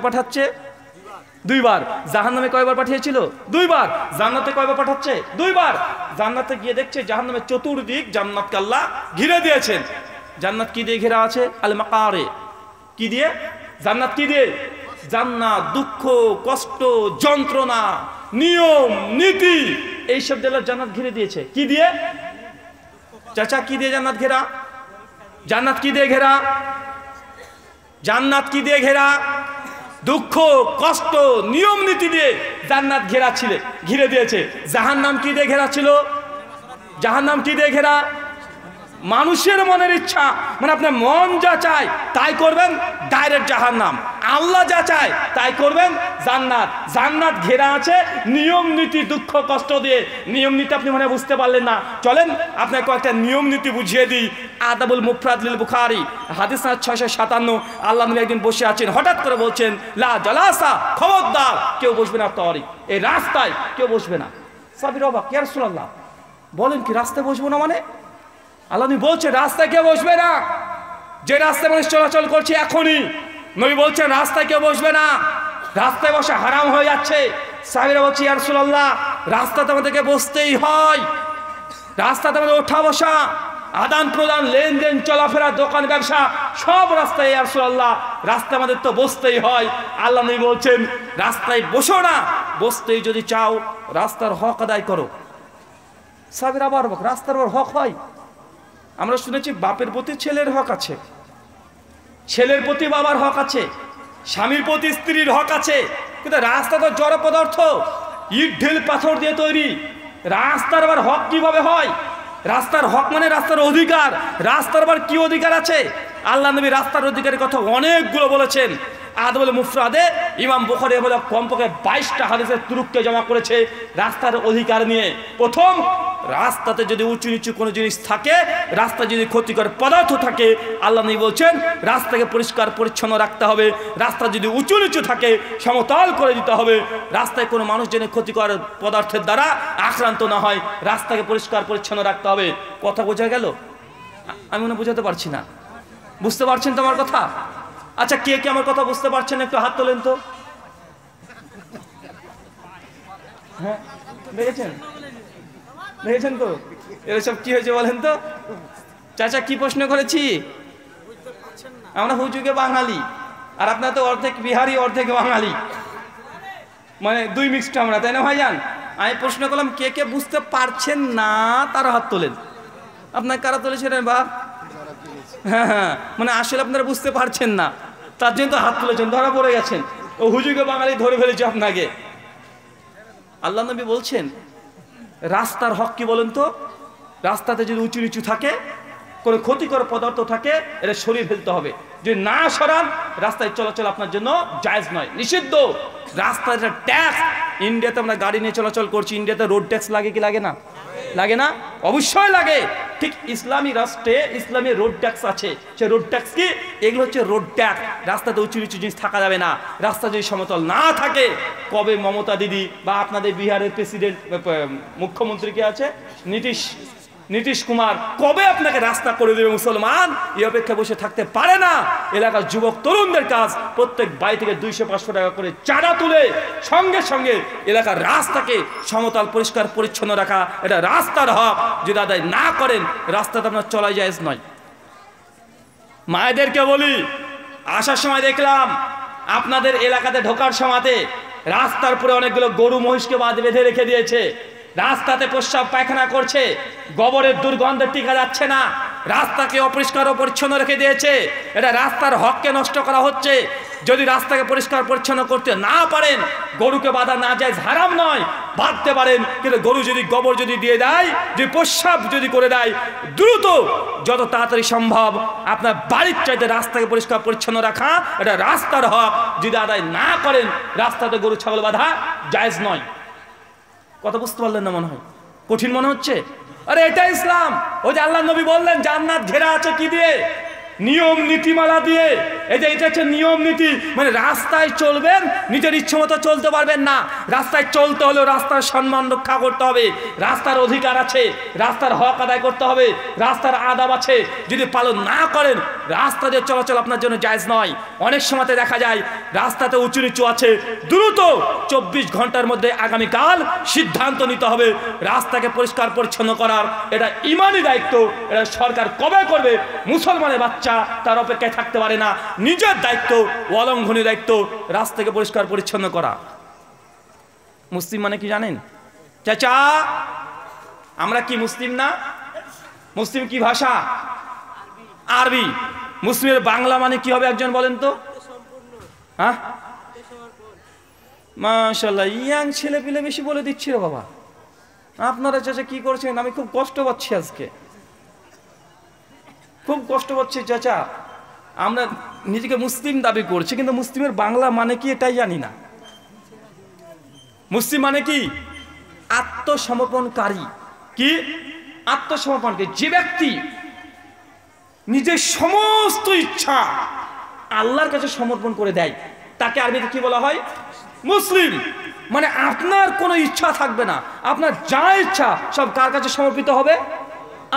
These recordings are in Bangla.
পাঠাচ্ছে দুইবার। জাহান্নামে কয়বার পাঠিয়েছিল? দুইবার। জান্নাতে কয়বার পাঠাচ্ছে? দুইবার। জান্নাতে গিয়ে দেখছে জাহান্নামের চতুর্দিক জান্নাতকে আল্লাহ ঘিরে দিয়েছেন। জান্নাত কি দিয়ে ঘেরা আছে? আল মাকারে। কি দিয়ে? জান্নাত কি দিয়ে? জান্নাত দুঃখ, কষ্ট, যন্ত্রণা, নিয়ম, নীতি এইসব দিয়ে জান্নাত ঘিরে দিয়েছে। কি দিয়ে? চাচা কি দিয়ে জান্নাত ঘেরা? জান্নাত কি দিয়ে ঘেরা? জান্নাত কি দিয়ে ঘেরা? দুঃখ, কষ্ট, নিয়ম নীতি দিয়ে জান্নাত ঘিরে দিয়েছে। জাহান্নাম কি দিয়ে ঘেরা ছিল? জাহান্নাম কি দিয়ে ঘেরা? মানুষের মনের ইচ্ছা, মানে আপনার মন যা চায় তাই করবেন, ডাইরেক্ট জাহান্নাম। আল্লাহ যা চায় তাই করবেন, জান্নাত। জান্নাত ঘেরা আছে নিয়ম নীতি, দুঃখ কষ্ট দিয়ে। নিয়ম নীতি আপনি মনে বুঝতে পারলেন না, চলেন আপনাকে কয়েকটা নিয়ম নীতি বুঝিয়ে দিই। আদাবুল মুফরাদ লিল বুখারী হাদিস 657। আল্লাহ নবী একদিন বসে আছেন, হঠাৎ করে বলছেন লা জালাসা, খবরদার কেউ বসবে না তারিক, এই রাস্তায় কেউ বসবে না। সাহাবীরা অবাক, ইয়া রাসূলুল্লাহ বলেন কি রাস্তায় বসবো না মানে? আল্লাহ নবী বলছে রাস্তায় কেউ বসবে না। যে রাস্তায় মানুষ চলাচল করছে এখনই নবী বলছেন রাস্তায় কেউ বসবে না, রাস্তায় বসা হারাম হয়ে যাচ্ছে। সাহাবীরা বলছে ইয়া রাসূলুল্লাহ রাস্তাতে আমাদেরকে বসতেই হয়, রাস্তাতে আমাদের ওঠা বসা, আদান প্রদান, লেনদেন, চলাফেরা, দোকান ব্যবসা সব রাস্তায় ইয়া রাসূলুল্লাহ রাস্তায় আমাদের তো বসতেই হয়। আল্লাহ নবী বলছেন রাস্তায় বসো না, বসতেই যদি চাও রাস্তার হক আদায় করো। সাহাবীরা আবার রাস্তার ওর হক হয়? আমরা শুনেছি বাপের প্রতি ছেলের হক আছে, ছেলের প্রতি বাবার হক আছে, স্বামীর প্রতি স্ত্রীর হক আছে, কিন্তু রাস্তা তো জড় পদার্থ, ইট ঢিল পাথর দিয়ে তৈরি। রাস্তার আবার হক কিভাবে হয়? রাস্তার হক মানে রাস্তার অধিকার। রাস্তার আবার কি অধিকার আছে? আল্লাহ নবী রাস্তার অধিকারের কথা অনেকগুলো বলেছেন। আদাবুল মুফরাদে ইমাম বুখারী বলে কমপক্ষে 22টা হাদিসের তুরুককে জমা করেছে রাস্তার অধিকার নিয়ে। প্রথম, রাস্তাতে যদি উঁচু নিচু কোনো জিনিস থাকে, রাস্তা যদি ক্ষতিকর পদার্থ থাকে, আল্লাহ নবী বলছেন রাস্তাকে পরিষ্কার পরিচ্ছন্ন রাখতে হবে। রাস্তা যদি উঁচু নিচু থাকে সমতল করে দিতে হবে। রাস্তায় কোনো মানুষ যেন ক্ষতিকর পদার্থের দ্বারা আক্রান্ত না হয়, রাস্তাকে পরিষ্কার পরিচ্ছন্ন রাখতে হবে। কথা বোঝা গেল? আমি মনে বোঝাতে পারছি না, বুঝতে পারছেন তো আমার কথা? আচ্ছা কে কে আমার কথা বুঝতে পারছেন একটু হাত তোলেন তো। হ্যাঁ দেখেছেন, দেখেছেন তো এসব কি হয়েছে বলেন তো? চাচা কি প্রশ্ন করেছি? আমরা হুজুগে বাঙালি, আর আপনার তো অর্ধেক বিহারি অর্ধেক বাঙালি, মানে দুই মিক্সড আমরা, তাই না ভাইজান? আমি প্রশ্ন করলাম কে কে বুঝতে পারছেন না তারা হাত তোলেন। আপনার কারা তুলেছিলেন বা? হ্যাঁ হ্যাঁ, মানে আসলে আপনারা বুঝতে পারছেন না তার জন্য তো হাত তুলেছেন, ধরা পড়ে গেছেন। ও হুজুগে বাঙালি ধরে ফেলেছে আপনাকে। আল্লাহ নবী বলছেন রাস্তার হক কি বলেন তো? রাস্তাতে যদি উঁচু নিচু থাকে, কোনো ক্ষতিকর পদার্থ থাকে, এটা সরিয়ে ফেলতে হবে। যদি না সরান রাস্তায় চলাচল আপনার জন্য জায়েজ নয়, নিষিদ্ধ। রাস্তায় একটা ট্যাক্স, ইন্ডিয়াতে আমরা গাড়ি নিয়ে চলাচল করছি, ইন্ডিয়াতে রোড ট্যাক্স লাগে কি লাগে না? লাগে না? অবশ্যই লাগে। ঠিক ইসলামী রাষ্ট্রে ইসলামী রোড ট্যাক্স আছে। সে রোড ট্যাক্স কি? এগুলো হচ্ছে রোড ট্যাক্স। রাস্তাতে উঁচু নিচু জিনিস থাকা যাবে না, রাস্তা যদি সমতল না থাকে। কবে মমতা দিদি বা আপনাদের বিহারের প্রেসিডেন্ট মুখ্যমন্ত্রী কে আছে নীতিশ কুমার কবে আপনাকে রাস্তা করে দেবে? মুসলমান এই অপেক্ষা বসে থাকতে পারে না। এলাকার যুবক তরুণদের কাজ প্রত্যেক বাড়ি থেকে 200-500 টাকা করে চাঁদা তুলে সঙ্গে সঙ্গে এলাকার রাস্তাকে সমতল পরিষ্কার পরিচ্ছন্ন রাখা, এটা রাস্তার হক। যদি আদায় না করেন রাস্তাতে আপনার চলাই জায়েজ নয়। মায়েদেরকে বলি, আসার সময় দেখলাম আপনাদের এলাকাতে ঢোকার সময়তে রাস্তার উপরে অনেকগুলো গরু মহিষকে বেঁধে রেখে দিয়েছে। রাস্তাতে প্রস্রাব পায়খানা করছে, গোবরের দুর্গন্ধে টিকা যাচ্ছে না, রাস্তাকে অপরিষ্কার ও পরিচ্ছন্ন রেখে দিয়েছে। এটা রাস্তার হককে নষ্ট করা হচ্ছে। যদি রাস্তাকে পরিষ্কার পরিচ্ছন্ন করতে না পারেন, গরুকে বাঁধা না যায়, হারাম নয়, বাঁধতে পারেন, কিন্তু গরু যদি গোবর যদি দিয়ে দেয়, যদি প্রস্রাব যদি করে দেয়, দ্রুত যত তাড়াতাড়ি সম্ভব আপনার বাড়ির চাইতে রাস্তাকে পরিষ্কার পরিচ্ছন্ন রাখা এটা রাস্তার হক। যদি আদায় না করেন রাস্তাতে গরু ছাগল বাঁধা জায়েজ নয়। কথা বুঝতে পারলেন না মনে হয়? কঠিন মনে হচ্ছে? আরে এটা ইসলাম। ওই যে আল্লাহ নবী বললেন জান্নাত ঘেরা আছে কি দিয়ে? নিয়ম নীতিমালা দিয়ে, এটা হচ্ছে নিয়ম নীতি। মানে রাস্তায় চলবেন, নিজের ইচ্ছে মতো চলতে পারবেন না। রাস্তায় চলতে হলেও রাস্তার সম্মান রক্ষা করতে হবে, রাস্তার অধিকার আছে, রাস্তার হক আদায় করতে হবে, রাস্তার আদাব আছে। যদি পালন না করেন রাস্তা দিয়ে চলাচল আপনার জন্য জায়েজ নয়। অনেক সময়তে দেখা যায় রাস্তাতে উঁচু নিচু আছে, দ্রুত 24 ঘন্টার মধ্যে আগামীকাল সিদ্ধান্ত নিতে হবে রাস্তাকে পরিষ্কার পরিচ্ছন্ন করার। এটা ইমানি দায়িত্ব, এটা সরকার কবে করবে? মুসলমানের বাচ্চা তার অপেক্ষায় থাকতে পারে না। নিজের দায়িত্ব, অলঙ্ঘনীয় দায়িত্ব রাস্তাকে পরিষ্কার পরিচ্ছন্ন করা। মুসলিম মানে কি জানেন চাচা? আমরা কি মুসলিম না? মুসলিম কি ভাষা? আরবি। মুসলিমের বাংলা মানে কি হবে একজন বলেন তো? হ্যাঁ, মাশাআল্লাহ, ইয়াং ছেলে পিলে বেশি বলে দিচ্ছি রে বাবা। আপনারা চাচা কি করছেন? আমি খুব কষ্ট পাচ্ছি, আজকে খুব কষ্ট পাচ্ছি চাচা। আমরা নিজেকে মুসলিম দাবি করছি, কিন্তু মুসলিমের বাংলা মানে কি এটাই জানি না। মুসলিম মানে কি? আত্মসমর্পণকারী। কি আত্মসমর্পণকারী? যে ব্যক্তি নিজের সমস্ত ইচ্ছা আল্লাহর কাছে সমর্পণ করে দেয়, তাকে আরবিতে কি বলা হয়? মুসলিম। মানে আপনার কোনো ইচ্ছা থাকবে না, আপনার যা ইচ্ছা সব কার কাছে সমর্পিত হবে?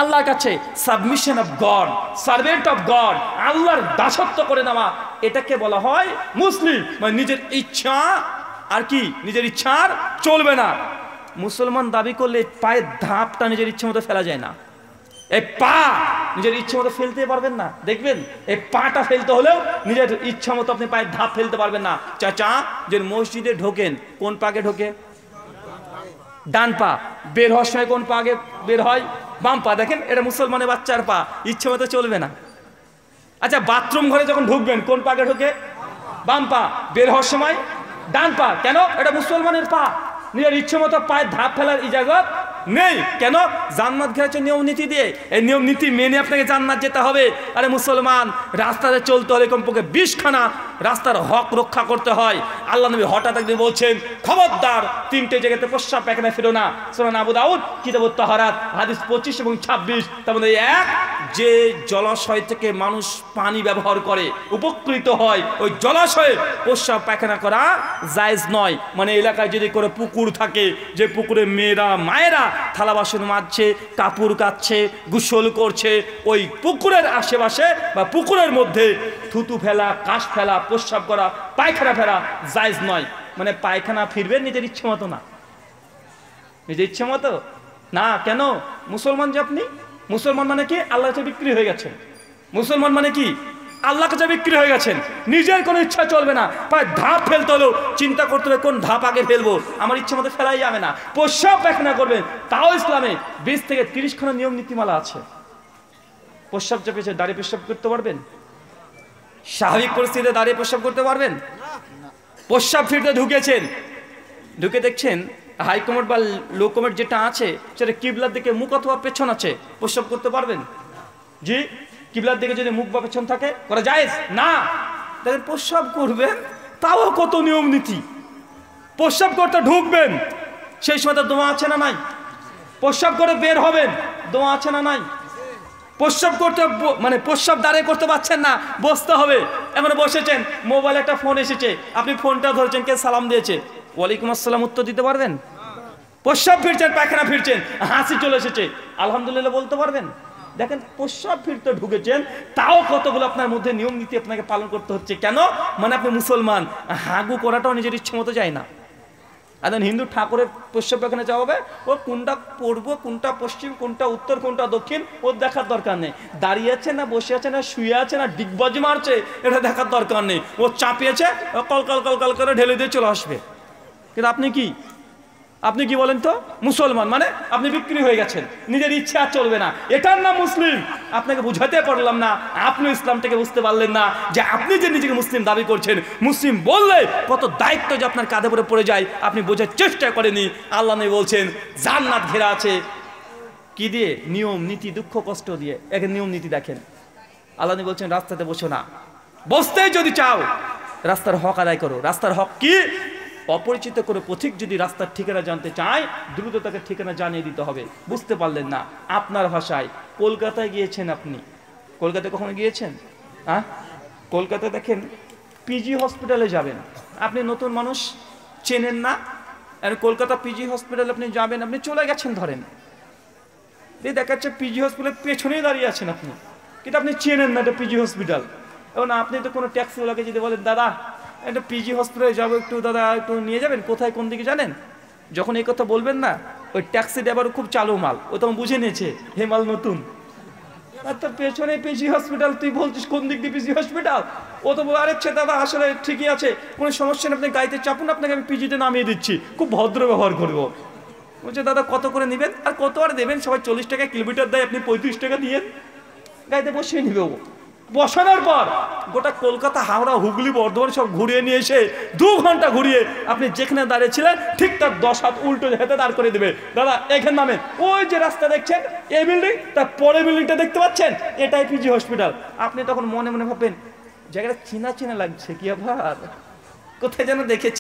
আল্লাহর কাছে। Submission of god, servant of god, আল্লাহর দাসত্ব করে নেওয়া, এটাকে বলা হয় মুসলিম। মানে নিজের ইচ্ছা আর কি, নিজের ইচ্ছার চলবে না। মুসলমান দাবি করলে পায়ের ধাপটা নিজের ইচ্ছে মতো ফেলা যায় না। এই পা নিজের ইচ্ছে মতো ফেলতে পারবেন না। দেখবেন এই পাটা ফেলতে হলেও নিজের ইচ্ছা মতো আপনি পায়ের ধাপ ফেলতে পারবেন না। চাচা, যে মসজিদে ঢোকেন কোন পাকে ঢোকে? ডান পা। বের হওয়ার সময় কোন পাকে বের হয়? বাম পা। দেখেন, এটা মুসলমানের বাচ্চার পা, ইচ্ছে মতো চলবে না। আচ্ছা, বাথরুম ঘরে যখন ঢুকবেন কোন পাকে ঢোকে? বাম পা। বের হওয়ার সময় ডান পা। কেন? এটা মুসলমানের পা, নিজের ইচ্ছে মতো পায়ের ধাপ ফেলার ইজাজত নেই। কেন? জান্নাত ঘেরেছে নিয়ম নীতি দিয়ে। এই নিয়ম নীতি মেনে আপনাকে জান্নাত যেতে হবে। আরে মুসলমান, রাস্তাতে চলতে হলে কমপক্ষে 20 খানা রাস্তার হক রক্ষা করতে হয়। আল্লাহ নবী হঠাৎ একদিন বলছেন, খবরদার 3টে জায়গাতে প্রস্রাব পায়খানা ফেরো না। সুনান আবু দাউদ কিতাবুত তাহারাত হাদিস 25 এবং 26। তার মধ্যে এক, যে জলাশয় থেকে মানুষ পানি ব্যবহার করে উপকৃত হয়, ওই জলাশয়ে প্রস্রাব পায়খানা করা জায়েজ নয়। মানে এলাকায় যদি করে পুকুর থাকে, যে পুকুরে মেয়েরা মায়েরা থালা বাসন মাজছে, কাপড় কাচ্ছে, গোসল করছে, ওই পুকুরের আশেপাশে বা পুকুরের মধ্যে থুতু ফেলা, কাশ ফেলা, প্রস্রাব করা, পায়খানা ফেলা জায়েজ নয়। মানে পায়খানা ফিরবেন নিজের ইচ্ছে মতো না, নিজের ইচ্ছে মতো না। কেন? মুসলমান যে আপনি, মুসলমান মানে কি? আল্লাহর কাছে বিক্রি হয়ে গেছেন। মুসলমান মানে কি? আল্লাহর কাছে বিক্রি হয়ে গেছেন। নিজের কোনো ইচ্ছা চলবে না। প্রায় ধাপ ফেলতে হলেও চিন্তা করতে হবে কোন ধাপ আগে ফেলবো, আমার ইচ্ছে মতো ফেলাই যাবে না। প্রস্রাব পায়খানা করবেন, তাও ইসলামে 20 থেকে 30 খানা নিয়ম নীতিমালা আছে। প্রস্রাব চেপেছে দাঁড়িয়ে প্রস্রাব করতে পারবেন? স্বাভাবিক পরিস্থিতিতে দাঁড়িয়ে প্রস্রাব করতে পারবেন? প্রস্রাব ফিরতে ঢুকেছেন, ঢুকে দেখছেন হাইকমান্ড বা লো কমান্ড যেটা আছে সেটা কিবলার দিকে মুখ অথবা পেছন আছে, প্রস্রাব করতে পারবেন? জি, কিবলার দিকে যদি মুখ বা পেছন থাকে করা জায়েজ না। দেখেন, প্রস্রাব করবেন তাও কত নিয়ম নীতি। প্রস্রাব করতে ঢুকবেন, সেই সময় তো দোয়া আছে না নাই? প্রস্রাব করে বের হবেন, দোয়া আছে না নাই? প্রস্রাব করতে মানে প্রস্রাব দাঁড়িয়ে করতে পারছেন না, বসতে হবে। এখন বসেছেন, মোবাইলে একটা ফোন এসেছে, আপনি ফোনটা ধরেছেন, কে সালাম দিয়েছে, ওয়ালাইকুম আসসালাম উত্তর দিতে পারবেন? প্রস্রাব ফিরছেন, পায়খানা ফিরছেন, হাসি চলে এসেছে, আলহামদুলিল্লাহ বলতে পারবেন? দেখেন, প্রস্রাব ফিরতে ঢুকেছেন, তাও কতগুলো আপনার মধ্যে নিয়ম নীতি আপনাকে পালন করতে হচ্ছে। কেন? মানে আপনি মুসলমান। হাগু করাটাও নিজের ইচ্ছে মতো যায় না। এখন হিন্দু ঠাকুরের প্রস্রাব পায়খানা যাওয়া হবে, ও কোনটা পূর্ব, কোনটা পশ্চিম, কোনটা উত্তর, কোনটা দক্ষিণ, ওর দেখার দরকার নেই। দাঁড়িয়ে আছে না বসে আছে না শুয়ে আছে না ডিগবাজি মারছে, এটা দেখার দরকার নেই। ও চাপিয়েছে, কল কল কল কল করে ঢেলে দিয়ে চলে আসবে। কিন্তু আপনি কি, আপনি কি বলেন তো? মুসলমান মানে আপনি বিক্রি হয়ে গেছেন, নিজের ইচ্ছা আর চলবে না। এটার নাম মুসলিম। আপনাকে বুঝাতে পারলাম না, আপনি ইসলামটাকে বুঝতে পারলেন না, যে আপনি যে নিজেকে মুসলিম দাবি করছেন, মুসলিম বললে কত দায়িত্ব যে আপনার কাঁধে পড়ে পড়ে যায়, আপনি বোঝার চেষ্টা করেনি। আল্লাহ নবী বলছেন জান্নাত ঘেরা আছে কি দিয়ে? নিয়ম নীতি, দুঃখ কষ্ট দিয়ে। এখানে নিয়ম নীতি দেখেন, আল্লাহ নবী বলছেন রাস্তাতে বসো না, বসতেই যদি চাও রাস্তার হক আদায় করো। রাস্তার হক কি? অপরিচিত করে পথিক যদি রাস্তার ঠিকানা জানতে চায়, দ্রুত তাকে ঠিকানা জানিয়ে দিতে হবে। বুঝতে পারলেন না, আপনার ভাষায় কলকাতায় গিয়েছেন, আপনি কলকাতায় কখনো গিয়েছেন? হ্যাঁ, কলকাতা দেখেন পিজি হসপিটালে যাবেন, আপনি নতুন মানুষ চেনেন না, আর কলকাতা পিজি হসপিটালে আপনি যাবেন, আপনি চলে গেছেন ধরেন, এই দেখাচ্ছে পিজি হসপিটালের পেছনেই দাঁড়িয়ে আছেন আপনি, কিন্তু আপনি চেনেন না এটা পিজি হসপিটাল। এবং আপনি তো কোনো ট্যাক্সিওয়ালাকে যদি বলেন দাদা একটা পিজি হসপিটালে যাবো, একটু দাদা একটু নিয়ে যাবেন, কোথায় কোন দিকে জানেন, যখন এই কথা বলবেন না, ওই ট্যাক্সি ড্রাইভার খুব চালু মাল, ও তখন বুঝে নিয়েছে হে মাল নতুন, আর তোর পেছনে পিজি হসপিটাল, তুই বলছিস কোন দিক দিয়ে পিজি হসপিটাল, ও তো বলে আরে দাদা আসলে ঠিকই আছে, কোনো সমস্যা নেই, আপনি গাড়িতে চাপুন, আপনাকে আমি পিজিতে নামিয়ে দিচ্ছি, খুব ভদ্র ব্যবহার করবো। বলছে দাদা কত করে নেবেন, আর কত আর দেবেন, সবাই 40 টাকা কিলোমিটার দেয়, আপনি 35 টাকা দিয়ে গাড়িতে বসিয়ে নিবে। ও বসানোর পর গোটা কলকাতা, হাওড়া, হুগলি, বর্ধমান সব ঘুরিয়ে নিয়ে এসে 2 ঘন্টা ঘুরিয়ে আপনি যেখানে দাঁড়িয়েছিলেন ঠিক তার 10 হাত উল্টো হাতে দাঁড় করে দেবে, দাদা এখানে নামেন, ওই যে রাস্তা দেখছেন এই বিল্ডিং, তার পরের বিল্ডিংটা দেখতে পাচ্ছেন, এটাই পিজি হসপিটাল। আপনি তখন মনে মনে ভাববেন জায়গাটা চেনা চেনা লাগছে, কি আবার কোথায় যেন দেখেছি।